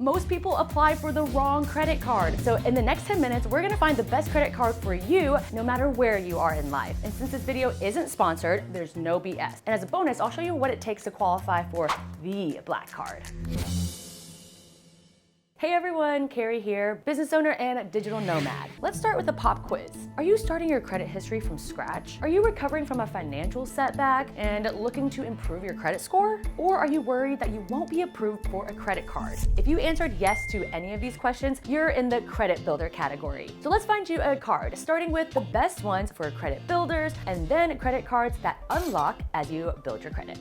Most people apply for the wrong credit card. So in the next 10 minutes, we're gonna find the best credit card for you, no matter where you are in life. And since this video isn't sponsored, there's no BS. And as a bonus, I'll show you what it takes to qualify for the Black Card. Hey everyone, Carrie here, business owner and digital nomad. Let's start with a pop quiz. Are you starting your credit history from scratch? Are you recovering from a financial setback and looking to improve your credit score? Or are you worried that you won't be approved for a credit card? If you answered yes to any of these questions, you're in the credit builder category. So let's find you a card, starting with the best ones for credit builders and then credit cards that unlock as you build your credit.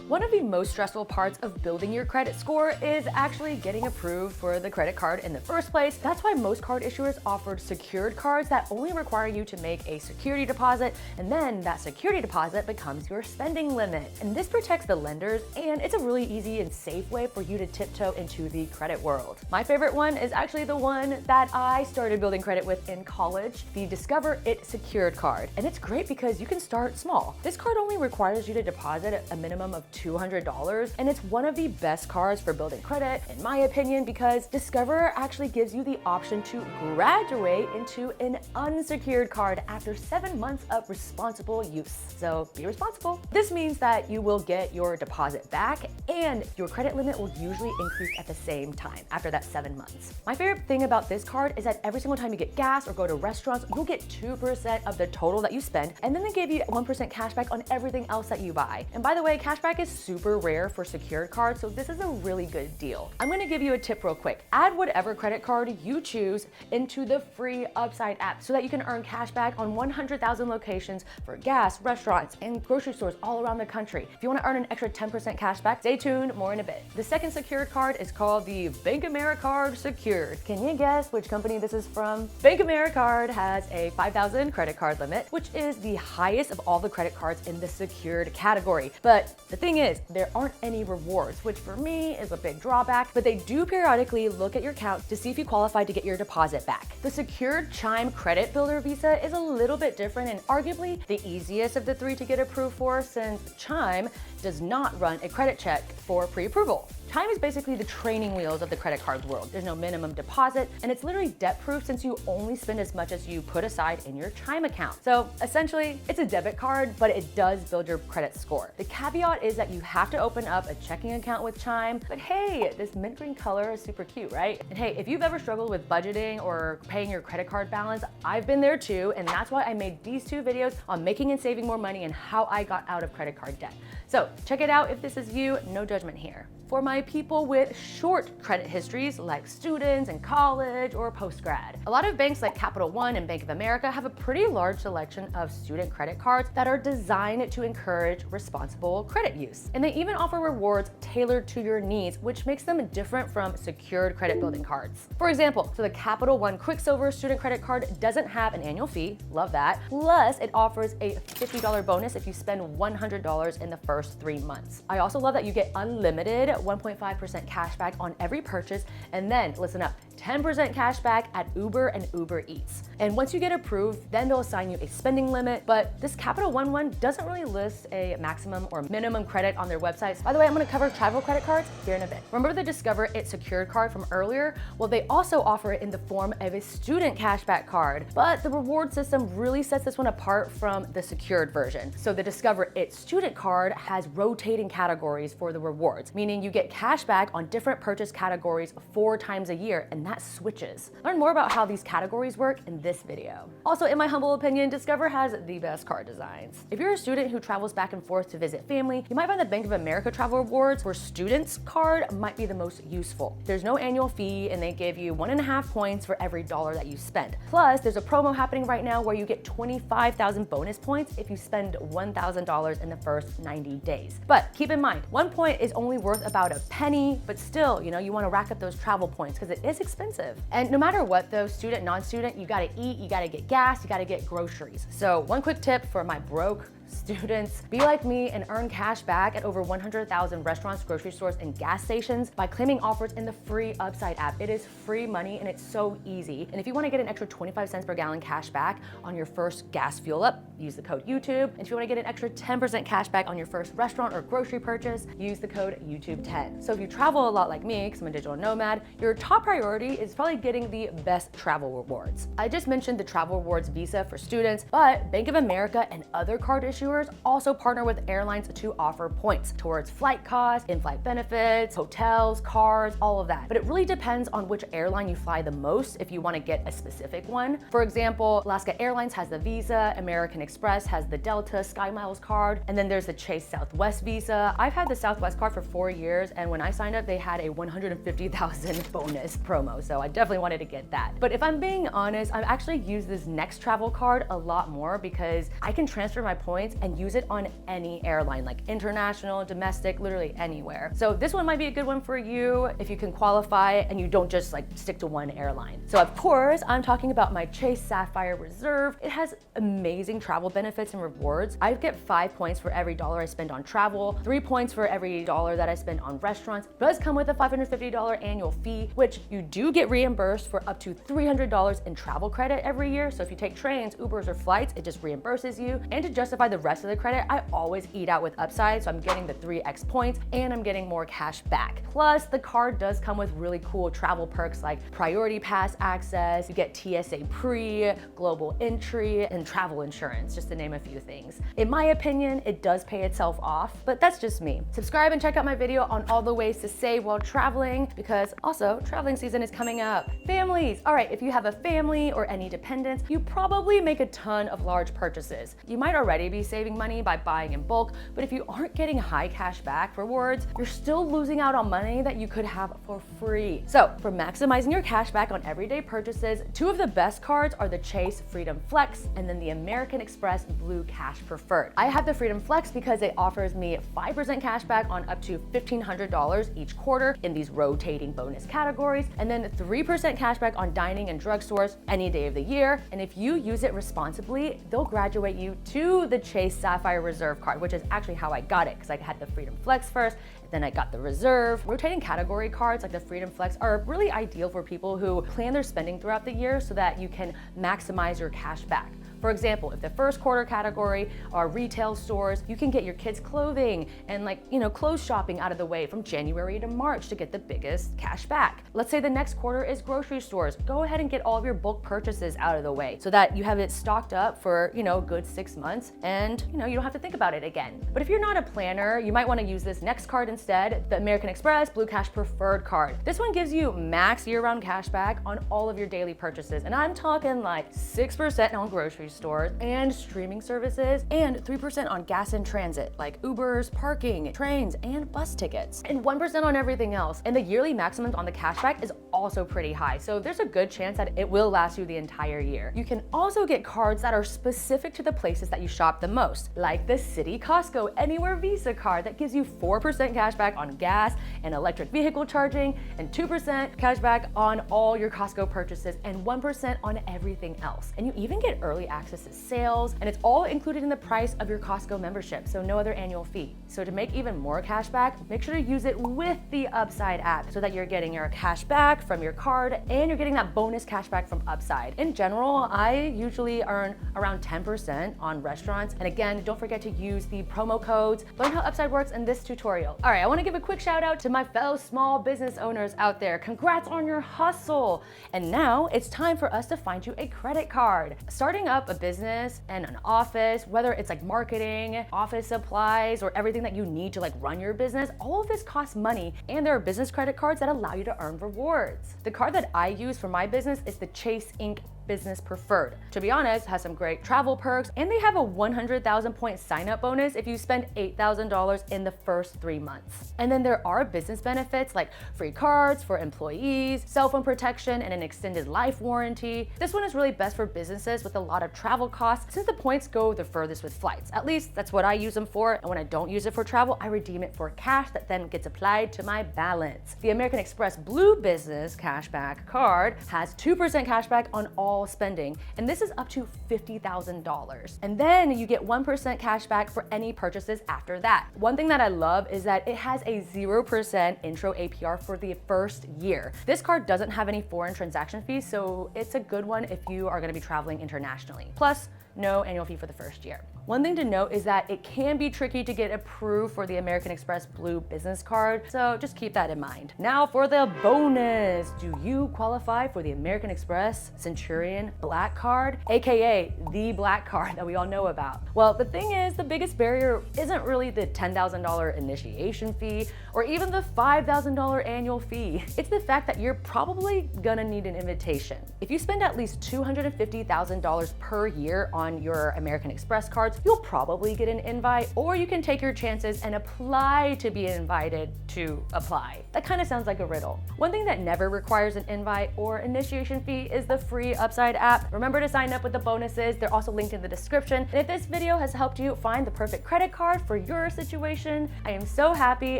One of the most stressful parts of building your credit score is actually getting approved for the credit card in the first place. That's why most card issuers offered secured cards that only require you to make a security deposit, and then that security deposit becomes your spending limit. And this protects the lenders, and it's a really easy and safe way for you to tiptoe into the credit world. My favorite one is actually the one that I started building credit with in college, the Discover It Secured card. And it's great because you can start small. This card only requires you to deposit a minimum of $200, and it's one of the best cards for building credit, in my opinion, because Discover actually gives you the option to graduate into an unsecured card after 7 months of responsible use. So be responsible. This means that you will get your deposit back and your credit limit will usually increase at the same time after that 7 months. My favorite thing about this card is that every single time you get gas or go to restaurants, you'll get 2% of the total that you spend, and then they give you 1% cashback on everything else that you buy. And by the way, cashback is super rare for secured cards, so this is a really good deal. I'm gonna give you a tip real quick. Add whatever credit card you choose into the free Upside app so that you can earn cashback on 100,000 locations for gas, restaurants, and grocery stores all around the country. If you wanna earn an extra 10% cashback, stay tuned, more in a bit. The second secured card is called the Bank Americard Secured. Can you guess which company this is from? Bank Americard has a 5,000 credit card limit, which is the highest of all the credit cards in the secured category. But the thing is, there aren't any rewards, which for me is a big drawback, but they do periodically look at your account to see if you qualify to get your deposit back. The secured Chime Credit Builder Visa is a little bit different and arguably the easiest of the three to get approved for, since Chime does not run a credit check for pre-approval. Chime is basically the training wheels of the credit card world. There's no minimum deposit, and it's literally debt-proof since you only spend as much as you put aside in your Chime account. So essentially, it's a debit card, but it does build your credit score. The caveat is that you have to open up a checking account with Chime, but hey, this mint green color is super cute, right? And hey, if you've ever struggled with budgeting or paying your credit card balance, I've been there too, and that's why I made these two videos on making and saving more money and how I got out of credit card debt. So check it out if this is you, no judgment here. For my people with short credit histories like students in college or post-grad. A lot of banks like Capital One and Bank of America have a pretty large selection of student credit cards that are designed to encourage responsible credit use. And they even offer rewards tailored to your needs, which makes them different from secured credit building cards. For example, so the Capital One Quicksilver student credit card doesn't have an annual fee, love that, plus it offers a $50 bonus if you spend $100 in the first 3 months. I also love that you get unlimited 1.5% cash back on every purchase, and then, listen up, 10% cash back at Uber and Uber Eats. And once you get approved, then they'll assign you a spending limit, but this Capital One doesn't really list a maximum or minimum credit on their websites. By the way, I'm gonna cover travel credit cards here in a bit. Remember the Discover It Secured card from earlier? Well, they also offer it in the form of a student cashback card, but the reward system really sets this one apart from the secured version. So the Discover It student card has rotating categories for the rewards, meaning you get cash back on different purchase categories 4 times a year, and that switches. Learn more about how these categories work in this video. Also, in my humble opinion, Discover has the best card designs. If you're a student who travels back and forth to visit family, you might find the Bank of America Travel Rewards for Students card might be the most useful. There's no annual fee, and they give you 1.5 points for every dollar that you spend. Plus, there's a promo happening right now where you get 25,000 bonus points if you spend $1,000 in the first 90 days. But keep in mind, 1 point is only worth about a penny, but still, you want to rack up those travel points because it is expensive. And no matter what though, student, non-student, you gotta eat, you gotta get gas, you gotta get groceries. So one quick tip for my broke students. Be like me and earn cash back at over 100,000 restaurants, grocery stores, and gas stations by claiming offers in the free Upside app. It is free money and it's so easy. And if you want to get an extra 25 cents per gallon cash back on your first gas fuel up, use the code YouTube. And if you want to get an extra 10% cash back on your first restaurant or grocery purchase, use the code YouTube10. So if you travel a lot like me, because I'm a digital nomad, your top priority is probably getting the best travel rewards. I just mentioned the travel rewards visa for students, but Bank of America and other card issuers also partner with airlines to offer points towards flight costs, in-flight benefits, hotels, cars, all of that. But it really depends on which airline you fly the most if you want to get a specific one. For example, Alaska Airlines has the Visa, American Express has the Delta SkyMiles card, and then there's the Chase Southwest Visa. I've had the Southwest card for 4 years, and when I signed up, they had a 150,000 bonus promo, so I definitely wanted to get that. But if I'm being honest, I've actually used this Next Travel card a lot more because I can transfer my points and use it on any airline, like international, domestic, literally anywhere. So this one might be a good one for you if you can qualify and you don't just like stick to one airline. So of course, I'm talking about my Chase Sapphire Reserve. It has amazing travel benefits and rewards. I get 5 points for every dollar I spend on travel, 3 points for every dollar that I spend on restaurants. It does come with a $550 annual fee, which you do get reimbursed for up to $300 in travel credit every year. So if you take trains, Ubers, or flights, it just reimburses you. And to justify the rest of the credit, I always eat out with Upside, so I'm getting the 3x points and I'm getting more cash back. Plus, the card does come with really cool travel perks like priority pass access, you get TSA pre, global entry, and travel insurance, just to name a few things. In my opinion, it does pay itself off, but that's just me. Subscribe and check out my video on all the ways to save while traveling, because also traveling season is coming up. Families, all right, if you have a family or any dependents, you probably make a ton of large purchases. You might already be saving money by buying in bulk, but if you aren't getting high cash back rewards, you're still losing out on money that you could have for free. So for maximizing your cash back on everyday purchases, two of the best cards are the Chase Freedom Flex and then the American Express Blue Cash Preferred. I have the Freedom Flex because it offers me 5% cash back on up to $1,500 each quarter in these rotating bonus categories, and then 3% cash back on dining and drugstores any day of the year. And if you use it responsibly, they'll graduate you to the Chase Sapphire Reserve card, which is actually how I got it, because I had the Freedom Flex first, then I got the Reserve. Rotating category cards like the Freedom Flex are really ideal for people who plan their spending throughout the year so that you can maximize your cash back. For example, if the first quarter category are retail stores, you can get your kids' clothing and clothes shopping out of the way from January to March to get the biggest cash back. Let's say the next quarter is grocery stores. Go ahead and get all of your bulk purchases out of the way so that you have it stocked up for, a good 6 months and, you don't have to think about it again. But if you're not a planner, you might want to use this next card instead, the American Express Blue Cash Preferred card. This one gives you max year-round cash back on all of your daily purchases. And I'm talking like 6% on groceries stores and streaming services, and 3% on gas in transit like Ubers, parking, trains, and bus tickets, and 1% on everything else. And the yearly maximum on the cashback is also pretty high, so there's a good chance that it will last you the entire year. You can also get cards that are specific to the places that you shop the most, like the Citi Costco Anywhere Visa card that gives you 4% cashback on gas and electric vehicle charging, and 2% cashback on all your Costco purchases, and 1% on everything else. And you even get early access to sales, and it's all included in the price of your Costco membership, so no other annual fee. So to make even more cash back, make sure to use it with the Upside app so that you're getting your cash back from your card and you're getting that bonus cash back from Upside. In general, I usually earn around 10% on restaurants. And again, don't forget to use the promo codes. Learn how Upside works in this tutorial. All right, I want to give a quick shout out to my fellow small business owners out there. Congrats on your hustle. And now it's time for us to find you a credit card. Starting up a business and an office, whether it's like marketing, office supplies, or everything that you need to run your business, all of this costs money, and there are business credit cards that allow you to earn rewards. The card that I use for my business is the Chase Inc. Business Preferred. To be honest, has some great travel perks, and they have a 100,000 point sign-up bonus if you spend $8,000 in the first 3 months. And then there are business benefits like free cards for employees, cell phone protection, and an extended life warranty. This one is really best for businesses with a lot of travel costs since the points go the furthest with flights. At least that's what I use them for, and when I don't use it for travel, I redeem it for cash that then gets applied to my balance. The American Express Blue Business Cashback card has 2% cashback on all all spending, and this is up to $50,000. And then you get 1% cash back for any purchases after that. One thing that I love is that it has a 0% intro APR for the first year. This card doesn't have any foreign transaction fees, so it's a good one if you are gonna be traveling internationally. Plus, no annual fee for the first year. One thing to note is that it can be tricky to get approved for the American Express Blue Business Card, so just keep that in mind. Now for the bonus. Do you qualify for the American Express Centurion Black Card, aka the Black Card that we all know about? Well, the thing is, the biggest barrier isn't really the $10,000 initiation fee or even the $5,000 annual fee. It's the fact that you're probably gonna need an invitation. If you spend at least $250,000 per year on your American Express cards, you'll probably get an invite, or you can take your chances and apply to be invited to apply. That kind of sounds like a riddle. One thing that never requires an invite or initiation fee is the free Upside app. Remember to sign up with the bonuses. They're also linked in the description. And if this video has helped you find the perfect credit card for your situation, I am so happy,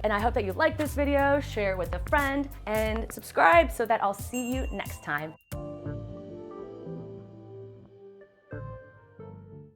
and I hope that you like this video, share it with a friend, and subscribe so that I'll see you next time.